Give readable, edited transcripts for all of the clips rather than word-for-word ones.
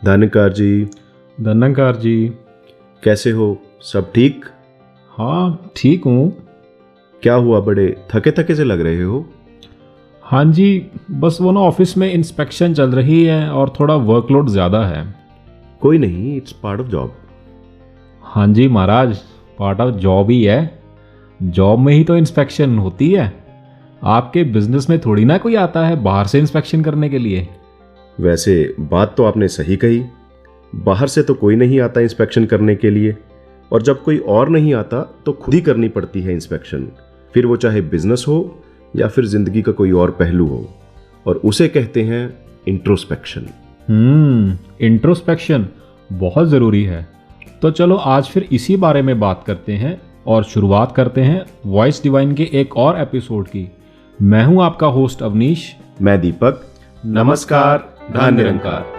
धनकार जी। धनकार जी। कैसे हो? सब ठीक? हाँ ठीक हूँ। क्या हुआ, बड़े थके थके से लग रहे हो? हाँ जी, बस वो ना ऑफिस में इंस्पेक्शन चल रही है और थोड़ा वर्कलोड ज़्यादा है। कोई नहीं, इट्स पार्ट ऑफ जॉब। हाँ जी महाराज, पार्ट ऑफ जॉब ही है। जॉब में ही तो इंस्पेक्शन होती है। आपके बिजनेस में थोड़ी ना कोई आता है बाहर से इंस्पेक्शन करने के लिए। वैसे बात तो आपने सही कही, बाहर से तो कोई नहीं आता इंस्पेक्शन करने के लिए, और जब कोई और नहीं आता तो खुद ही करनी पड़ती है इंस्पेक्शन, फिर वो चाहे बिजनेस हो या फिर जिंदगी का कोई और पहलू हो, और उसे कहते हैं इंट्रोस्पेक्शन। इंट्रोस्पेक्शन बहुत ज़रूरी है। तो चलो आज फिर इसी बारे में बात करते हैं और शुरुआत करते हैं वॉइस डिवाइन के एक और एपिसोड की। मैं हूं आपका होस्ट अवनीश। मैं दीपक। नमस्कार। धन निरंकार।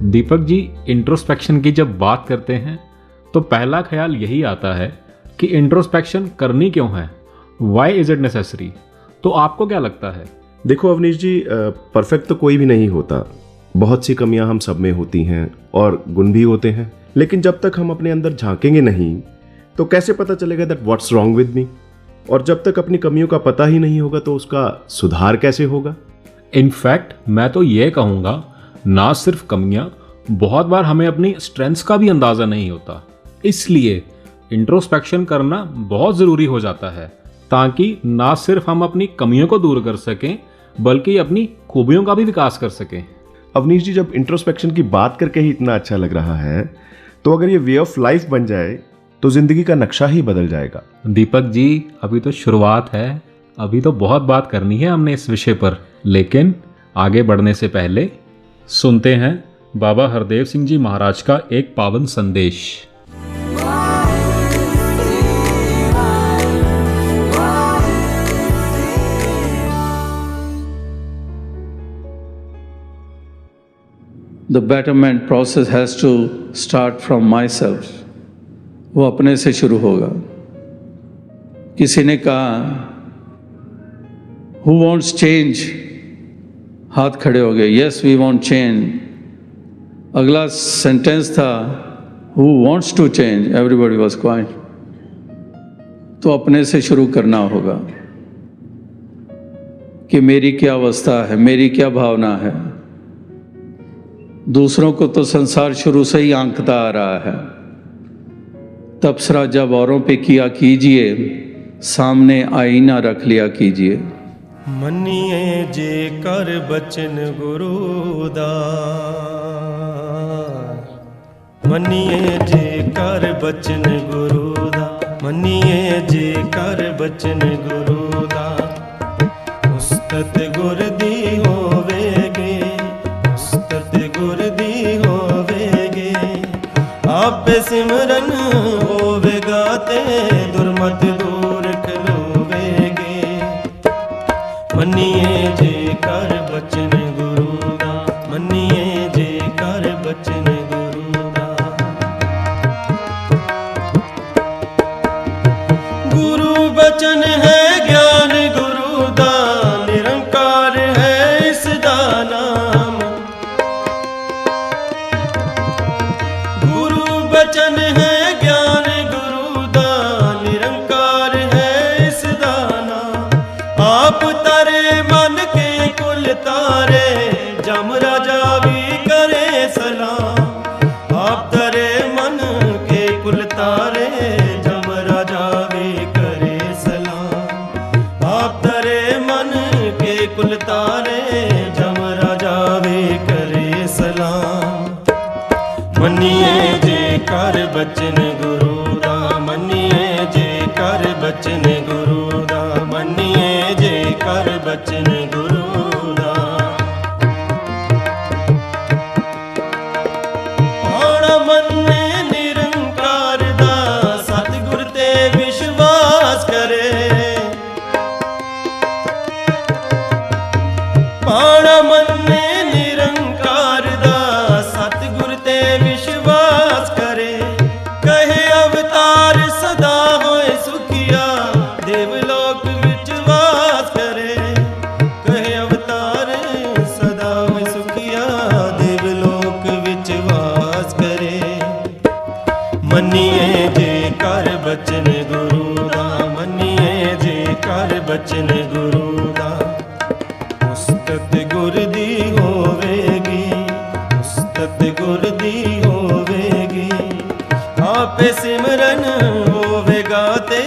दीपक जी, इंट्रोस्पेक्शन की जब बात करते हैं तो पहला ख्याल यही आता है कि इंट्रोस्पेक्शन करनी क्यों है, वाई इज इट नेसेसरी। तो आपको क्या लगता है? देखो अवनीश जी, परफेक्ट तो कोई भी नहीं होता। बहुत सी कमियां हम सब में होती हैं और गुण भी होते हैं, लेकिन जब तक हम अपने अंदर झांकेंगे नहीं तो कैसे पता चलेगा that what's wrong with me. और जब तक अपनी कमियों का पता ही नहीं होगा तो उसका सुधार कैसे होगा। इनफैक्ट मैं तो ये कहूँगा, ना सिर्फ कमियां, बहुत बार हमें अपनी स्ट्रेंथ्स का भी अंदाज़ा नहीं होता। इसलिए इंट्रोस्पेक्शन करना बहुत ज़रूरी हो जाता है, ताकि ना सिर्फ हम अपनी कमियों को दूर कर सकें बल्कि अपनी खूबियों का भी विकास कर सकें। अवनीश जी, जब इंट्रोस्पेक्शन की बात करके ही इतना अच्छा लग रहा है तो अगर ये वे ऑफ लाइफ बन जाए तो जिंदगी का नक्शा ही बदल जाएगा। दीपक जी, अभी तो शुरुआत है, अभी तो बहुत बात करनी है हमने इस विषय पर। लेकिन आगे बढ़ने से पहले सुनते हैं बाबा हरदेव सिंह जी महाराज का एक पावन संदेश। The betterment process has to start from myself. वो अपने से शुरू होगा। किसी ने कहा who wants change? हाथ खड़े हो गए, yes we want change. अगला सेंटेंस था who wants to change? Everybody was quiet. तो अपने से शुरू करना होगा कि मेरी क्या अवस्था है, मेरी क्या भावना है। दूसरों को तो संसार शुरू से ही आंकता आ रहा है। तबसरा जब औरों पे किया कीजिए, सामने आईना रख लिया कीजिए। मनिए जे कर बचन गुरु दा, मनिए जे कर बचन गुरु दा, मनिए जे कर बचन गुरु दा। उस्तत गुर दी होवेगे, उस्तत गुर दी होवेगे। आप सिमरन होवेगा ते दुर्मत दूर खलोवेगे। मनिए जे कर बचन गुरु दा, मनिए जे कर बचन गुरु दा। गुरु बचन है ज्ञान गुरु दा, निरंकार है इसदा नाम। गुरु बचन है ज्ञान गुरु दा, निरंकार है इसदा नाम। आप तारे मन के कुल तारे, जम राजा भी करे सलाम। आप तारे मन के कुल तारे, जम राजा भी करे सलाम। आप तारे मन के कुल तारे, जम राजा भी करे सलाम। मनिए जे कर बचन गुरु दा, मनिए जे कर बचन गुरु दा, मनिए जे कर बचन गुरु दा। आना मन्ने निरंकार दा, सतगुर ते विश्वास बचन गुरु दा मन्निए जे कर बचन गुरु दा उस्तत गुर दी होवेगी उस्तत गुर दी होवेगी आपे सिमरन होवेगा ते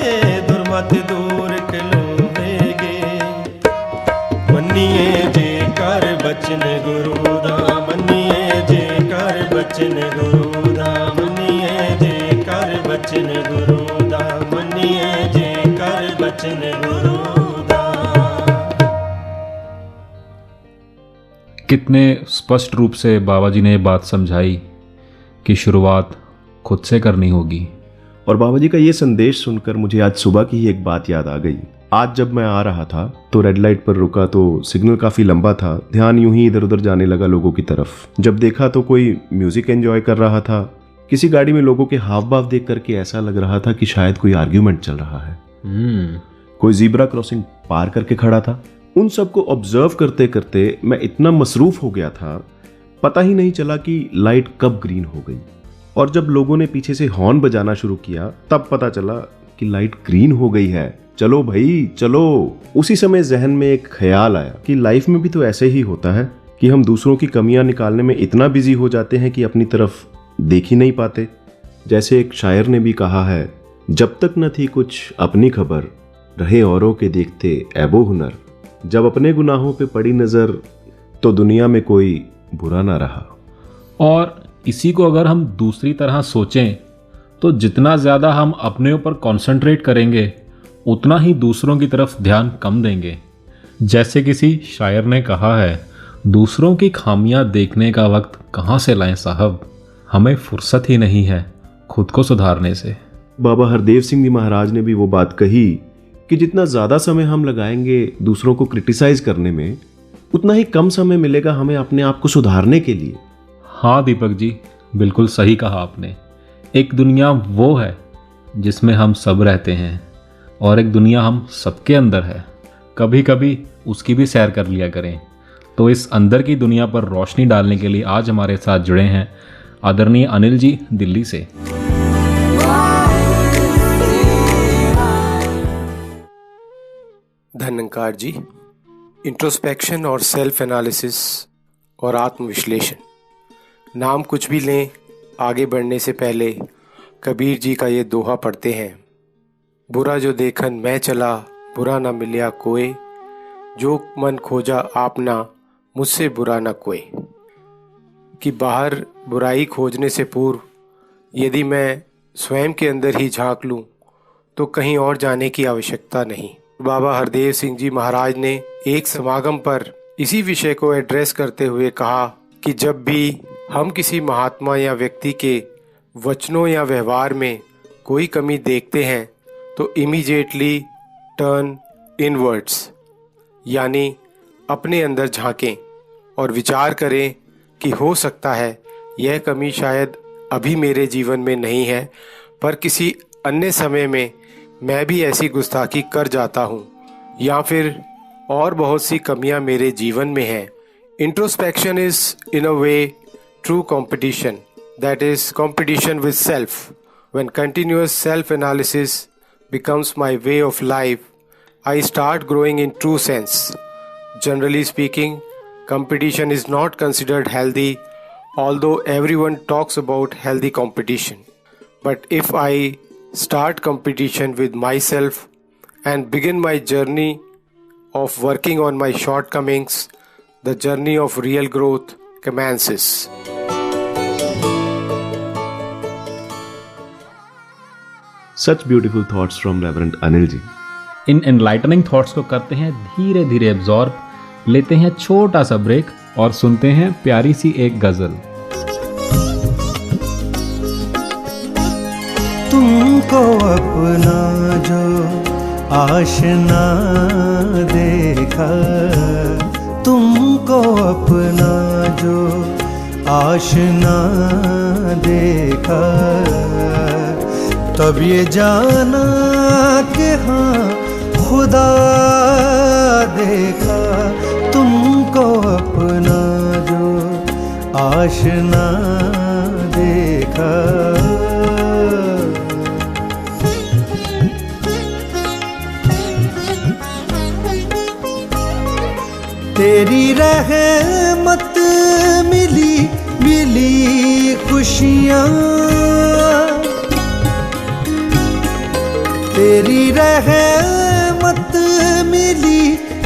दुर्मत दूर खलोवेगे मन्निए जे कर बचन गुरु दा मन्निए जे कर बचन गुरु दा मन्निए जे कर बचन गुरु दा मन्निए जे कर बचन गुरु दा। कितने स्पष्ट रूप से बाबा जी ने ये बात समझाई कि शुरुआत खुद से करनी होगी। और बाबा जी का ये संदेश सुनकर मुझे आज सुबह की ही एक बात याद आ गई। आज जब मैं आ रहा था तो रेड लाइट पर रुका तो सिग्नल काफी लंबा था, ध्यान यूं ही इधर उधर जाने लगा लोगों की तरफ। जब देखा तो कोई म्यूजिक एंजॉय कर रहा था। किसी गाड़ी में लोगों के हाव भाव देख करके ऐसा लग रहा था कि शायद कोई आर्ग्यूमेंट चल रहा है। कोई जीब्रा क्रॉसिंग पार करके खड़ा था। उन सबको ऑब्जर्व करते करते मैं इतना मसरूफ हो गया था, पता ही नहीं चला कि लाइट कब ग्रीन हो गई। और जब लोगों ने पीछे से हॉर्न बजाना शुरू किया तब पता चला कि लाइट ग्रीन हो गई है, चलो भाई चलो। उसी समय जहन में एक ख्याल आया कि लाइफ में भी तो ऐसे ही होता है कि हम दूसरों की कमियां निकालने में इतना बिजी हो जाते हैं कि अपनी तरफ देख ही नहीं पाते। जैसे एक शायर ने भी कहा है, जब तक न थी कुछ अपनी खबर, रहे औरों के देखते ऐबो हुनर। जब अपने गुनाहों पे पड़ी नजर तो दुनिया में कोई बुरा ना रहा। और इसी को अगर हम दूसरी तरह सोचें तो जितना ज़्यादा हम अपने ऊपर कंसंट्रेट करेंगे उतना ही दूसरों की तरफ ध्यान कम देंगे। जैसे किसी शायर ने कहा है, दूसरों की खामियां देखने का वक्त कहाँ से लाएं साहब, हमें फुर्सत ही नहीं है खुद को सुधारने से। बाबा हरदेव सिंह जी महाराज ने भी वो बात कही कि जितना ज़्यादा समय हम लगाएंगे दूसरों को क्रिटिसाइज करने में, उतना ही कम समय मिलेगा हमें अपने आप को सुधारने के लिए। हाँ दीपक जी, बिल्कुल सही कहा आपने। एक दुनिया वो है जिसमें हम सब रहते हैं और एक दुनिया हम सबके अंदर है। कभी कभी उसकी भी सैर कर लिया करें। तो इस अंदर की दुनिया पर रोशनी डालने के लिए आज हमारे साथ जुड़े हैं आदरणीय अनिल जी दिल्ली से। धन्यकार जी। इंट्रोस्पेक्शन और सेल्फ एनालिसिस और आत्मविश्लेषण, नाम कुछ भी लें, आगे बढ़ने से पहले कबीर जी का ये दोहा पढ़ते हैं, बुरा जो देखन मैं चला, बुरा ना मिलिया कोई, जो मन खोजा आपना, मुझसे बुरा ना कोई। कि बाहर बुराई खोजने से पूर्व यदि मैं स्वयं के अंदर ही झांक लूं तो कहीं और जाने की आवश्यकता नहीं। बाबा हरदेव सिंह जी महाराज ने एक समागम पर इसी विषय को एड्रेस करते हुए कहा कि जब भी हम किसी महात्मा या व्यक्ति के वचनों या व्यवहार में कोई कमी देखते हैं तो इमीडिएटली टर्न इनवर्ड्स, यानी अपने अंदर झांकें और विचार करें कि हो सकता है यह कमी शायद अभी मेरे जीवन में नहीं है, पर किसी अन्य समय में मैं भी ऐसी गुस्ताखी कर जाता हूँ, या फिर और बहुत सी कमियाँ मेरे जीवन में हैं। Introspection is in a way true competition, that is competition with self. When continuous self-analysis becomes my way of life, I start growing in true sense. Generally speaking, competition is not considered healthy, although everyone talks about healthy competition. But if I start competition with myself and begin my journey of working on my shortcomings, the journey of real growth commences. Such beautiful thoughts from Reverend Anil ji. In enlightening thoughts को करते हैं धीरे धीरे absorb, लेते हैं छोटा सा break और सुनते हैं प्यारी सी एक गजल। तुमको अपना जो आशना देखा, तुमको अपना जो आशना देखा, तब ये जाना कि हाँ खुदा देखा। तुमको अपना जो आशना देखा। तेरी रहमत मिली मिली खुशियाँ, तेरी रहमत मिली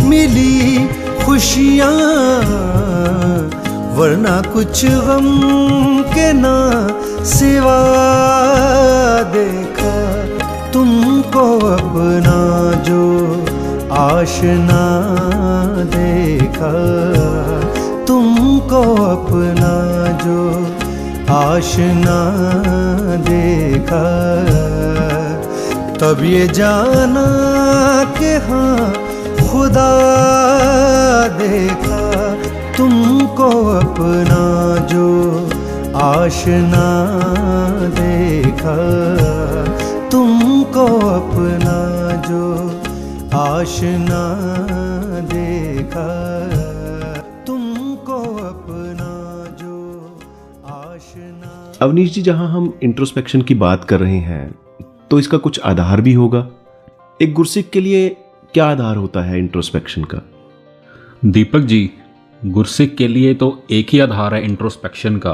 मिली खुशियाँ, वरना कुछ गम के ना सिवा देखा तुमको अपना जो आशना देखा, तुमको अपना जो आशना देखा, तब ये जाना कि हाँ खुदा देखा तुमको अपना जो आशना देखा, तुमको अपना जो आशना देखा, तुमको अपना जो आशना। अवनीश जी, जहां हम इंट्रोस्पेक्शन की बात कर रहे हैं तो इसका कुछ आधार भी होगा। एक गुरसिक के लिए क्या आधार होता है इंट्रोस्पेक्शन का? दीपक जी, गुरसिक के लिए तो एक ही आधार है इंट्रोस्पेक्शन का,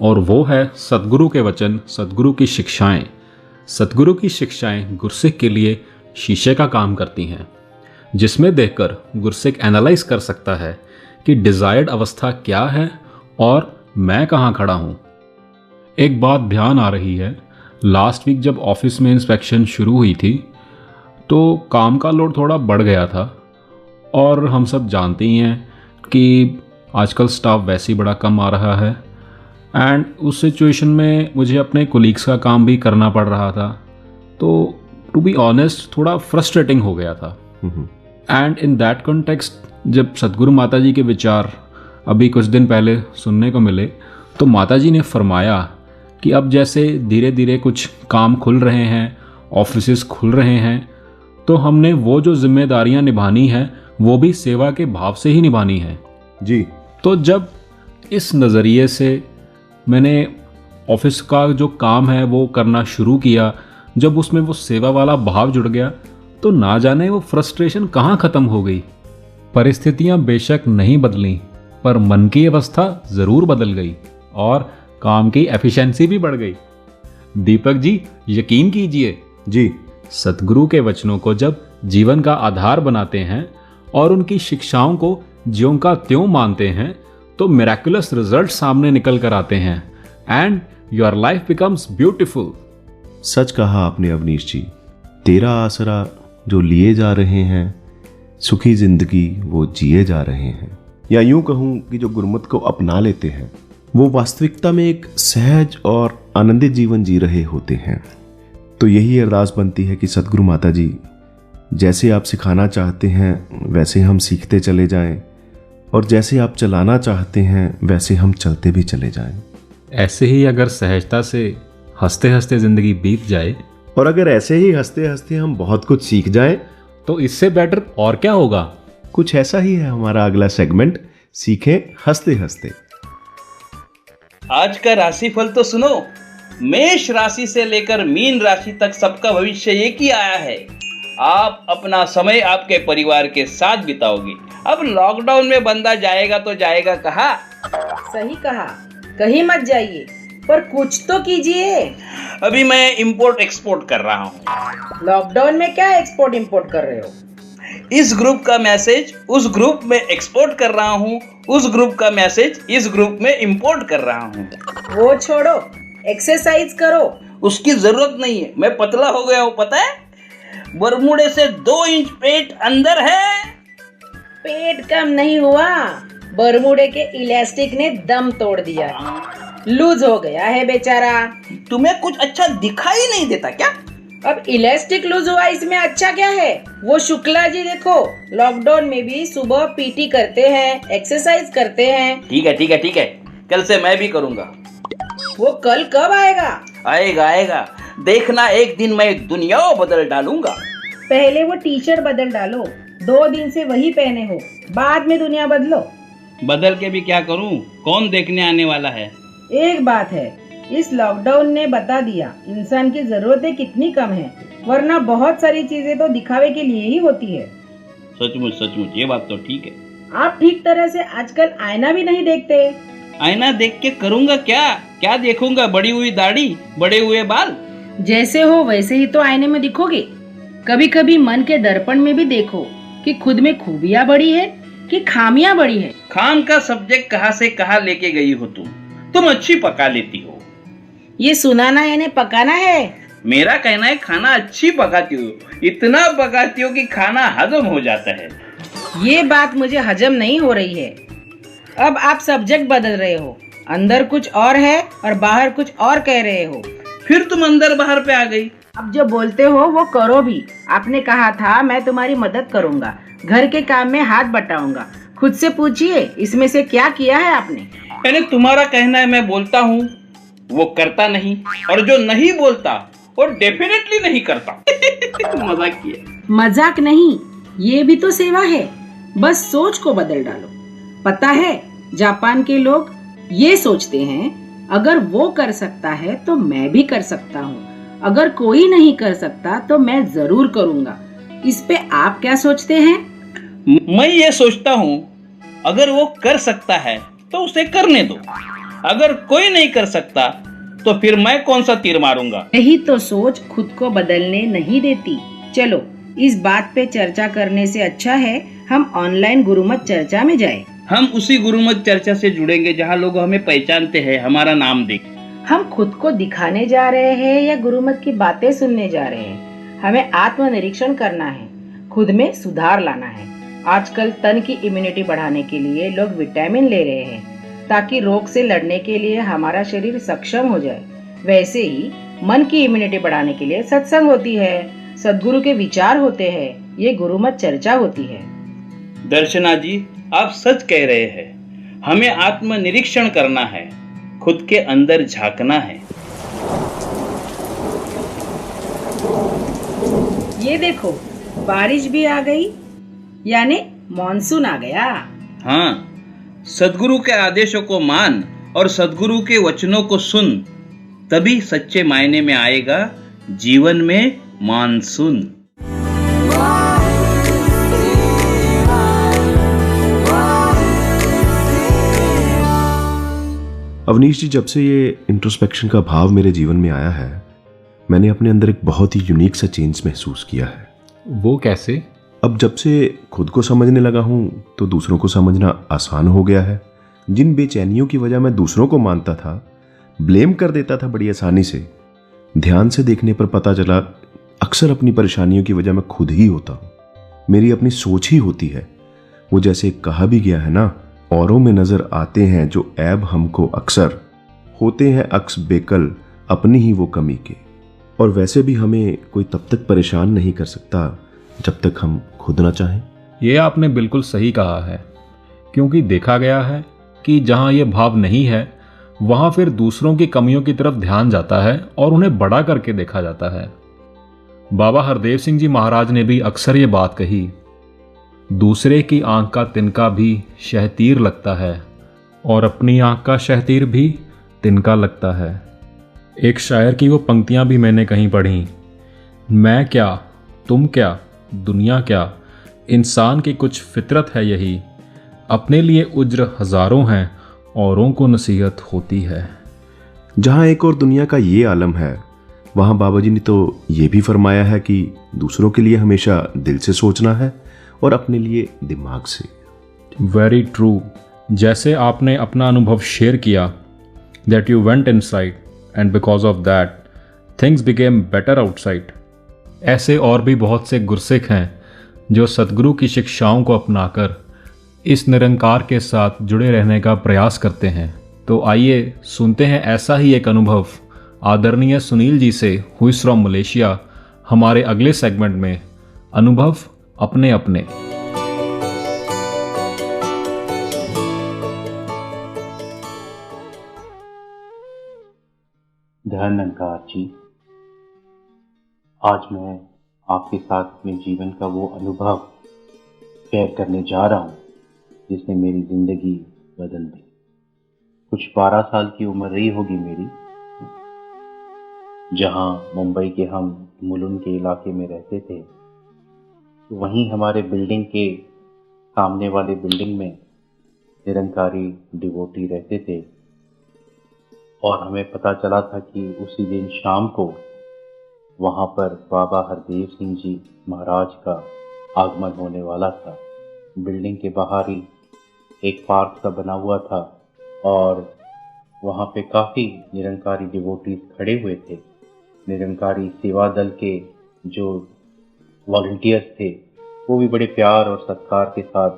और वो है सतगुरु के वचन, सतगुरु की शिक्षाएं। सतगुरु की शिक्षाएं गुरसिक के लिए शीशे का काम करती हैं, जिसमें देखकर गुरसिक एनालाइज कर सकता है कि डिज़ायर्ड अवस्था क्या है और मैं कहाँ खड़ा हूँ। एक बात ध्यान आ रही है, लास्ट वीक जब ऑफिस में इंस्पेक्शन शुरू हुई थी तो काम का लोड थोड़ा बढ़ गया था, और हम सब जानते ही हैं कि आजकल स्टाफ वैसे ही बड़ा कम आ रहा है, एंड उस सिचुएशन में मुझे अपने कोलीग्स का काम भी करना पड़ रहा था, तो टू बी ऑनेस्ट थोड़ा फ्रस्ट्रेटिंग हो गया था। एंड इन दैट कॉन्टेक्स्ट जब सतगुरु माता जी के विचार अभी कुछ दिन पहले सुनने को मिले, तो माता जी ने फरमाया कि अब जैसे धीरे धीरे कुछ काम खुल रहे हैं, ऑफिसेस खुल रहे हैं, तो हमने वो जो जिम्मेदारियां निभानी है वो भी सेवा के भाव से ही निभानी है जी। तो जब इस नज़रिए से मैंने ऑफिस का जो काम है वो करना शुरू किया, जब उसमें वो सेवा वाला भाव जुड़ गया, तो ना जाने वो फ्रस्ट्रेशन कहाँ ख़त्म हो गई। परिस्थितियाँ बेशक नहीं बदलीं, पर मन की अवस्था ज़रूर बदल गई और काम की एफिशिएंसी भी बढ़ गई। दीपक जी, यकीन कीजिए जी, सतगुरु के वचनों को जब जीवन का आधार बनाते हैं और उनकी शिक्षाओं को ज्यों का त्यों मानते हैं, तो मिरेकुलस रिजल्ट सामने निकल कर आते हैं and your life becomes beautiful. सच कहा आपने अवनीश जी। तेरा आसरा जो लिए जा रहे हैं, सुखी जिंदगी वो जिए जा रहे हैं, या यूं कहूं कि जो गुरमत को अपना लेते हैं वो वास्तविकता में एक सहज और आनंदित जीवन जी रहे होते हैं। तो यही अरदास बनती है कि सतगुरु माता जी जैसे आप सिखाना चाहते हैं वैसे हम सीखते चले जाएं, और जैसे आप चलाना चाहते हैं वैसे हम चलते भी चले जाएं। ऐसे ही अगर सहजता से हंसते हंसते ज़िंदगी बीत जाए, और अगर ऐसे ही हंसते हंसते हम बहुत कुछ सीख जाएं, तो इससे बेटर और क्या होगा। कुछ ऐसा ही है हमारा अगला सेगमेंट, सीखें हंसते हंसते। आज का राशिफल तो सुनो। मेष राशि से लेकर मीन राशि तक सबका भविष्य एक ही आया है। आप अपना समय आपके परिवार के साथ बिताओगे। अब लॉकडाउन में बंदा जाएगा तो जाएगा कहाँ? सही कहा, कहीं मत जाइए, पर कुछ तो कीजिए। अभी मैं इंपोर्ट एक्सपोर्ट कर रहा हूँ। लॉकडाउन में क्या एक्सपोर्ट इंपोर्ट कर रहे हो? इस ग्रुप का मैसेज उस ग्रुप में एक्सपोर्ट कर रहा हूँ, उस ग्रुप का मैसेज इस ग्रुप में इंपोर्ट कर रहा हूँ। वो छोड़ो, एक्सरसाइज करो। उसकी जरूरत नहीं है, मैं पतला हो गया हूँ, पता है। बरमूडे से 2 इंच पेट अंदर है। पेट कम नहीं हुआ, बरमूडे के इलास्टिक ने दम तोड़ दिया, लूज हो गया है बेचारा। तुम्हें कुछ अच्छा दिखाई नहीं देता क्या? अब इलास्टिक लूज हुआ, इसमें अच्छा क्या है? वो शुक्ला जी देखो, लॉकडाउन में भी सुबह पीटी करते हैं, एक्सरसाइज करते हैं। ठीक है ठीक है ठीक है, कल से मैं भी करूँगा। वो कल कब आएगा? आएगा आएगा, देखना एक दिन मैं दुनिया बदल डालूंगा। पहले वो टी शर्ट बदल डालो, 2 दिन से वही पहने हो, बाद में दुनिया बदलो। बदल के भी क्या करूं, कौन देखने आने वाला है। एक बात है, इस लॉकडाउन ने बता दिया इंसान की जरूरतें कितनी कम है, वरना बहुत सारी चीजें तो दिखावे के लिए ही होती है। सचमुच सचमुच, ये बात तो ठीक है। आप ठीक तरह से आजकल आईना भी नहीं देखते। आईना देख के करूंगा क्या? क्या देखूंगा? बड़ी हुई दाढ़ी, बड़े हुए बाल? जैसे हो वैसे ही तो आईने में दिखोगे। कभी कभी मन के दर्पण में भी देखो कि खुद में खूबियाँ बड़ी है कि खामियां बड़ी है। खाम का सब्जेक्ट कहाँ से कहाँ लेके गई हो तुम अच्छी पका लेती हो। ये सुनाना यानी पकाना है। मेरा कहना है खाना अच्छी पकाती हो, इतना पकाती हो कि खाना हजम हो जाता है। ये बात मुझे हजम नहीं हो रही है। अब आप सब्जेक्ट बदल रहे हो, अंदर कुछ और है और बाहर कुछ और कह रहे हो। फिर तुम अंदर बाहर पे आ गई। अब जो बोलते हो वो करो भी। आपने कहा था मैं तुम्हारी मदद करूंगा, घर के काम में हाथ बटाऊंगा। खुद से पूछिए इसमें से क्या किया है आपने। यानी तुम्हारा कहना है मैं बोलता हूँ, वो करता नहीं, और जो नहीं बोलता वो डेफिनेटली नहीं करता। मजाक किया। मजाक नहीं, ये भी तो सेवा है। बस सोच को बदल डालो। पता है जापान के लोग ये सोचते हैं अगर वो कर सकता है तो मैं भी कर सकता हूँ, अगर कोई नहीं कर सकता तो मैं जरूर करूँगा। इस पे आप क्या सोचते हैं? मैं ये सोचता हूँ अगर वो कर सकता है तो उसे करने दो, अगर कोई नहीं कर सकता तो फिर मैं कौन सा तीर मारूंगा। यही तो सोच खुद को बदलने नहीं देती। चलो इस बात पे चर्चा करने से अच्छा है हम ऑनलाइन गुरुमत चर्चा में जाए। हम उसी गुरुमत चर्चा से जुड़ेंगे जहाँ लोग हमें पहचानते हैं, हमारा नाम देख। हम खुद को दिखाने जा रहे हैं या गुरुमत की बातें सुनने जा रहे हैं? हमें आत्मनिरीक्षण करना है, खुद में सुधार लाना है। आजकल तन की इम्यूनिटी बढ़ाने के लिए लोग विटामिन ले रहे हैं ताकि रोग से लड़ने के लिए हमारा शरीर सक्षम हो जाए। वैसे ही मन की इम्यूनिटी बढ़ाने के लिए सत्संग होती है, सद्गुरु के विचार होते हैं, ये गुरुमत चर्चा होती है। दर्शना जी आप सच कह रहे हैं। हमें आत्मनिरीक्षण करना है, खुद के अंदर झांकना है। ये देखो बारिश भी आ गई, यानी मॉनसून आ गया। हाँ, सद्गुरु के आदेशों को मान और सद्गुरु के वचनों को सुन, तभी सच्चे मायने में आएगा जीवन में मानसून। अवनीश जी, जब से ये इंट्रोस्पेक्शन का भाव मेरे जीवन में आया है, मैंने अपने अंदर एक बहुत ही यूनिक सा चेंज महसूस किया है। वो कैसे? अब जब से खुद को समझने लगा हूँ तो दूसरों को समझना आसान हो गया है। जिन बेचैनियों की वजह मैं दूसरों को मानता था, ब्लेम कर देता था बड़ी आसानी से, ध्यान से देखने पर पता चला अक्सर अपनी परेशानियों की वजह मैं खुद ही होता हूँ। मेरी अपनी सोच ही होती है। वो जैसे कहा भी गया है ना, औरों में नजर आते हैं जो ऐब हमको अक्सर, होते हैं अक्स बेकल अपनी ही वो कमी के। और वैसे भी हमें कोई तब तक परेशान नहीं कर सकता जब तक हम खुद ना चाहें। ये आपने बिल्कुल सही कहा है, क्योंकि देखा गया है कि जहाँ ये भाव नहीं है वहाँ फिर दूसरों की कमियों की तरफ ध्यान जाता है और उन्हें बड़ा करके देखा जाता है। बाबा हरदेव सिंह जी महाराज ने भी अक्सर ये बात कही, दूसरे की आंख का तिनका भी शहतीर लगता है और अपनी आंख का शहतीर भी तिनका लगता है। एक शायर की वो पंक्तियां भी मैंने कहीं पढ़ी, मैं क्या, तुम क्या, दुनिया क्या, इंसान की कुछ फितरत है यही, अपने लिए उज्र हजारों हैं, औरों को नसीहत होती है। जहाँ एक और दुनिया का ये आलम है, वहाँ बाबा जी ने तो ये भी फरमाया है कि दूसरों के लिए हमेशा दिल से सोचना है और अपने लिए दिमाग से। Very true. जैसे आपने अपना अनुभव शेयर किया, that you went inside and because of that things became better outside. ऐसे और भी बहुत से गुरसिख हैं जो सद्गुरु की शिक्षाओं को अपनाकर इस निरंकार के साथ जुड़े रहने का प्रयास करते हैं। तो आइए सुनते हैं ऐसा ही एक अनुभव आदरणीय सुनील जी से, हु इज फ्रॉम मलेशिया, हमारे अगले सेगमेंट में, अनुभव अपने अपने। धन्यकार जी, आज मैं आपके साथ अपने जीवन का वो अनुभव शेयर करने जा रहा हूँ जिसने मेरी जिंदगी बदल दी। कुछ 12 साल की उम्र रही होगी मेरी, जहाँ मुंबई के हम मुलुंड के इलाके में रहते थे। तो वहीं हमारे बिल्डिंग के सामने वाले बिल्डिंग में निरंकारी डिवोटी रहते थे और हमें पता चला था कि उसी दिन शाम को वहाँ पर बाबा हरदेव सिंह जी महाराज का आगमन होने वाला था। बिल्डिंग के बाहर ही एक पार्क सा बना हुआ था और वहाँ पे काफ़ी निरंकारी डिवोटीज खड़े हुए थे। निरंकारी सेवा दल के जो वॉलंटियर्स थे वो भी बड़े प्यार और सत्कार के साथ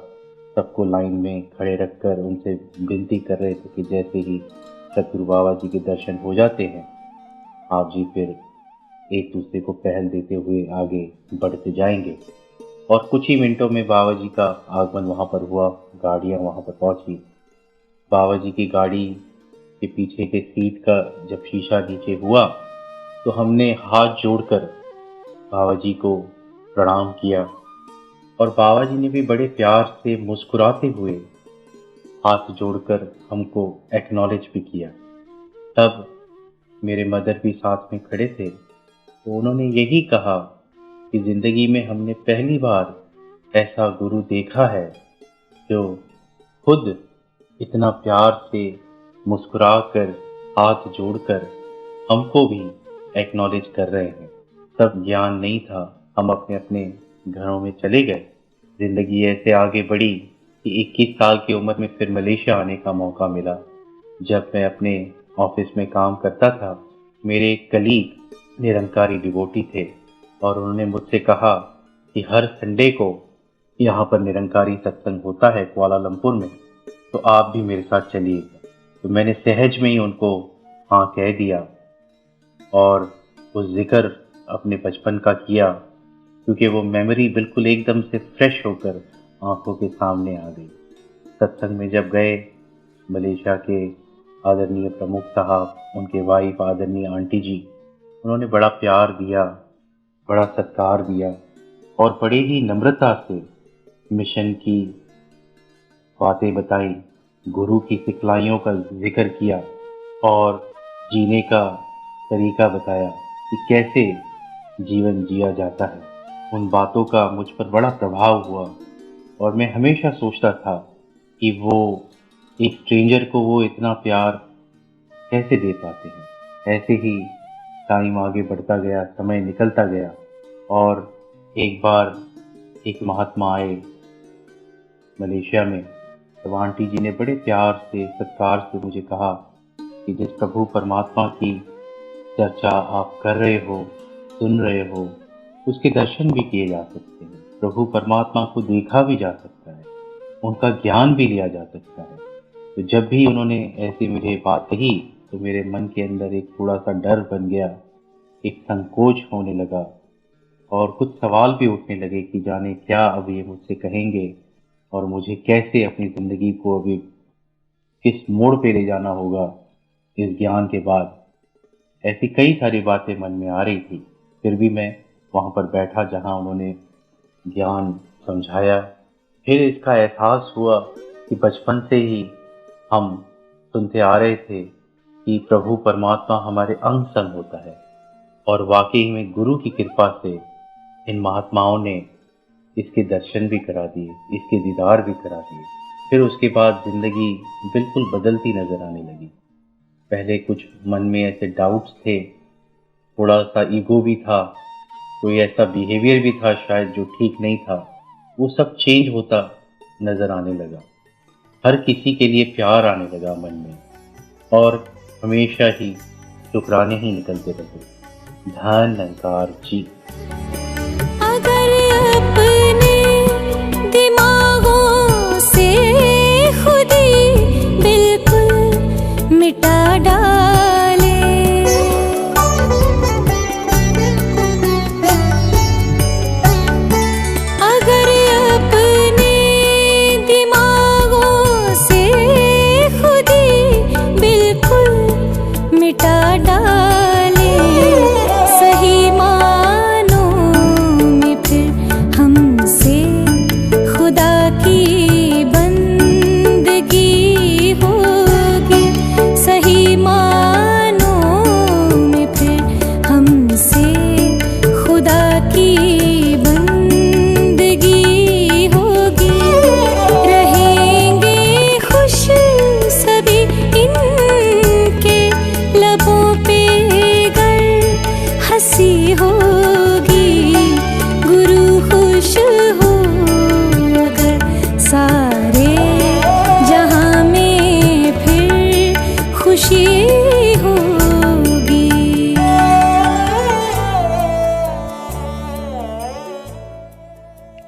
सबको लाइन में खड़े रखकर उनसे विनती कर रहे थे कि जैसे ही सतगुरु बाबा जी के दर्शन हो जाते हैं आप जी फिर एक दूसरे को पहल देते हुए आगे बढ़ते जाएंगे। और कुछ ही मिनटों में बाबा जी का आगमन वहाँ पर हुआ, गाड़ियाँ वहाँ पर पहुँची। बाबा जी की गाड़ी के पीछे के सीट का जब शीशा नीचे हुआ तो हमने हाथ जोड़कर बाबा जी को प्रणाम किया और बाबा जी ने भी बड़े प्यार से मुस्कुराते हुए हाथ जोड़कर हमको एक्नॉलेज भी किया। तब मेरे मदर भी साथ में खड़े थे तो उन्होंने यही कहा कि ज़िंदगी में हमने पहली बार ऐसा गुरु देखा है जो खुद इतना प्यार से मुस्कुराकर हाथ जोड़कर हमको भी एक्नॉलेज कर रहे हैं। तब ज्ञान नहीं था, हम अपने अपने घरों में चले गए। ज़िंदगी ऐसे आगे बढ़ी कि 21 साल की उम्र में फिर मलेशिया आने का मौका मिला। जब मैं अपने ऑफिस में काम करता था, मेरे एक कलीग निरंकारी डिवोटी थे और उन्होंने मुझसे कहा कि हर संडे को यहाँ पर निरंकारी सत्संग होता है कुआलालंपुर में, तो आप भी मेरे साथ चलिएगा। तो मैंने सहज में ही उनको हाँ कह दिया और वो जिक्र अपने बचपन का किया क्योंकि वो मेमोरी बिल्कुल एकदम से फ्रेश होकर आंखों के सामने आ गई। सत्संग में जब गए, मलेशिया के आदरणीय प्रमुख साहब, उनके वाइफ आदरणीय आंटी जी, उन्होंने बड़ा प्यार दिया, बड़ा सत्कार दिया और बड़े ही नम्रता से मिशन की बातें बताई, गुरु की सिखलाइयों का जिक्र किया और जीने का तरीका बताया कि कैसे जीवन जिया जाता है। उन बातों का मुझ पर बड़ा प्रभाव हुआ और मैं हमेशा सोचता था कि वो एक स्ट्रेंजर को वो इतना प्यार कैसे दे पाते हैं। ऐसे ही टाइम आगे बढ़ता गया, समय निकलता गया और एक बार एक महात्मा आए मलेशिया में। तब आंटी जी ने बड़े प्यार से सत्कार से मुझे कहा कि जिस प्रभु परमात्मा की चर्चा आप कर रहे हो, सुन रहे हो, उसके दर्शन भी किए जा सकते हैं। प्रभु परमात्मा को देखा भी जा सकता है, उनका ज्ञान भी लिया जा सकता है। तो जब भी उन्होंने ऐसी मुझे बात कही तो मेरे मन के अंदर एक थोड़ा सा डर बन गया, एक संकोच होने लगा और कुछ सवाल भी उठने लगे कि जाने क्या अब ये मुझसे कहेंगे और मुझे कैसे अपनी ज़िंदगी को अभी किस मोड़ पे ले जाना होगा इस ज्ञान के बाद। ऐसी कई सारी बातें मन में आ रही थी। फिर भी मैं वहाँ पर बैठा जहाँ उन्होंने ज्ञान समझाया। फिर इसका एहसास हुआ कि बचपन से ही हम सुनते आ रहे थे कि प्रभु परमात्मा हमारे अंग संग होता है और वाकई में गुरु की कृपा से इन महात्माओं ने इसके दर्शन भी करा दिए, इसके दीदार भी करा दिए। फिर उसके बाद ज़िंदगी बिल्कुल बदलती नज़र आने लगी। पहले कुछ मन में ऐसे डाउट्स थे, थोड़ा सा ईगो भी था, कोई ऐसा बिहेवियर भी था शायद जो ठीक नहीं था, वो सब चेंज होता नज़र आने लगा। हर किसी के लिए प्यार आने लगा मन में और हमेशा ही शुक्राने ही निकलते रहे। धन्यवाद जी। अगर अपने दिमागों से खुदी बिल्कुल मिटा डाले, अगर अपने दिमागों से खुदी बिल्कुल मिटा डाले, सही मानों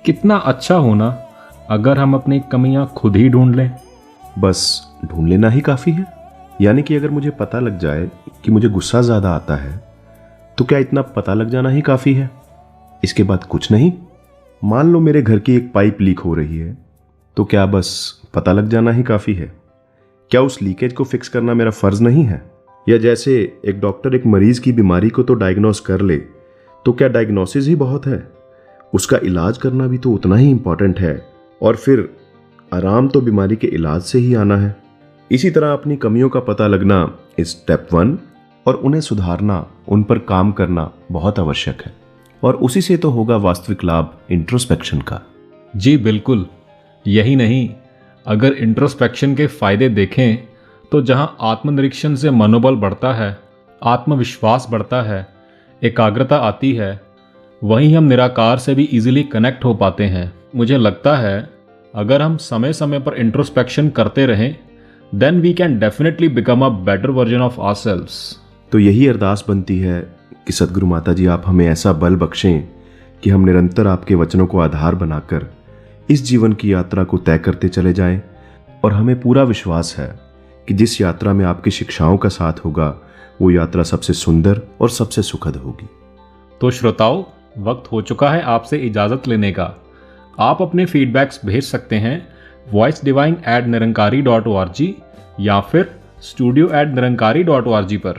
कितना अच्छा होना अगर हम अपनी कमियां खुद ही ढूंढ लें। बस ढूंढ लेना ही काफ़ी है। यानी कि अगर मुझे पता लग जाए कि मुझे गुस्सा ज़्यादा आता है, तो क्या इतना पता लग जाना ही काफ़ी है? इसके बाद कुछ नहीं? मान लो मेरे घर की एक पाइप लीक हो रही है, तो क्या बस पता लग जाना ही काफ़ी है? क्या उस लीकेज को फिक्स करना मेरा फ़र्ज़ नहीं है? या जैसे एक डॉक्टर एक मरीज़ की बीमारी को तो डायग्नोस कर ले, तो क्या डायग्नोसिस ही बहुत है? उसका इलाज करना भी तो उतना ही इम्पॉर्टेंट है, और फिर आराम तो बीमारी के इलाज से ही आना है। इसी तरह अपनी कमियों का पता लगना इस स्टेप 1 और उन्हें सुधारना, उन पर काम करना बहुत आवश्यक है, और उसी से तो होगा वास्तविक लाभ इंट्रोस्पेक्शन का। जी बिल्कुल। यही नहीं, अगर इंट्रोस्पेक्शन के फायदे देखें तो जहां आत्मनिरीक्षण से मनोबल बढ़ता है, आत्मविश्वास बढ़ता है, एकाग्रता आती है, वहीं हम निराकार से भी इजीली कनेक्ट हो पाते हैं। मुझे लगता है अगर हम समय समय पर इंट्रोस्पेक्शन करते रहें, then we can definitely become a better version of ourselves. तो यही अरदास बनती है कि सदगुरु माता जी आप हमें ऐसा बल बख्शें कि हम निरंतर आपके वचनों को आधार बनाकर इस जीवन की यात्रा को तय करते चले जाएं, और हमें पूरा विश्वास है कि जिस यात्रा में आपकी शिक्षाओं का साथ होगा, वो यात्रा सबसे सुंदर और सबसे सुखद होगी। तो श्रोताओं, वक्त हो चुका है आपसे इजाज़त लेने का। आप अपने फीडबैक्स भेज सकते हैं voicedivine@nirankari.org या फिर studio@nirankari.org पर।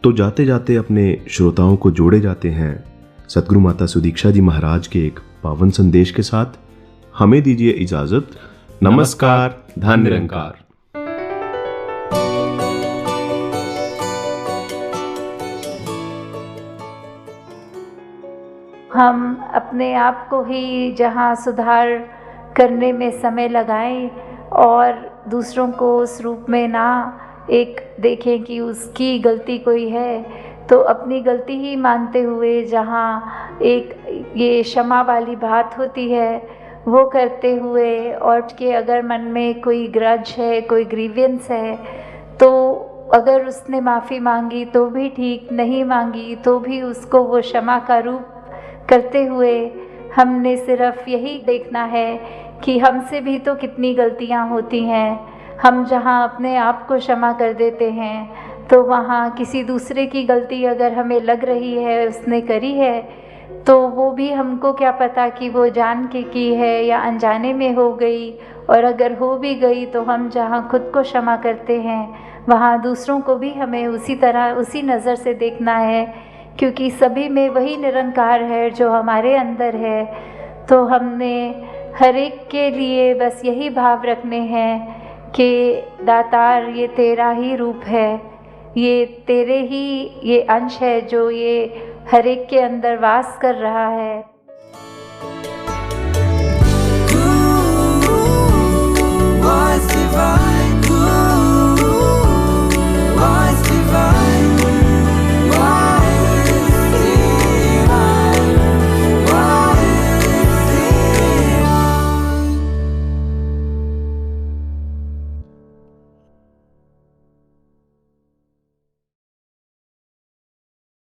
तो जाते जाते अपने श्रोताओं को जोड़े जाते हैं सदगुरु माता सुदीक्षा जी महाराज के एक पावन संदेश के साथ। हमें दीजिए इजाजत। नमस्कार, धन निरंकार। हम अपने आप को ही जहाँ सुधार करने में समय लगाएं और दूसरों को उस रूप में ना एक देखें कि उसकी गलती कोई है, तो अपनी गलती ही मानते हुए जहाँ एक ये क्षमा वाली बात होती है वो करते हुए, और कि अगर मन में कोई ग्रज है, कोई ग्रीवियंस है, तो अगर उसने माफ़ी मांगी तो भी ठीक, नहीं मांगी तो भी उसको वो क्षमा का रूप करते हुए हमने सिर्फ यही देखना है कि हमसे भी तो कितनी गलतियां होती हैं। हम जहां अपने आप को क्षमा कर देते हैं, तो वहां किसी दूसरे की गलती अगर हमें लग रही है उसने करी है, तो वो भी हमको क्या पता कि वो जान के की है या अनजाने में हो गई, और अगर हो भी गई तो हम जहां खुद को क्षमा करते हैं वहां दूसरों को भी हमें उसी तरह उसी नज़र से देखना है, क्योंकि सभी में वही निरंकार है जो हमारे अंदर है। तो हमने हर एक के लिए बस यही भाव रखने हैं कि दातार ये तेरा ही रूप है, ये तेरे ही ये अंश है जो ये हर एक के अंदर वास कर रहा है।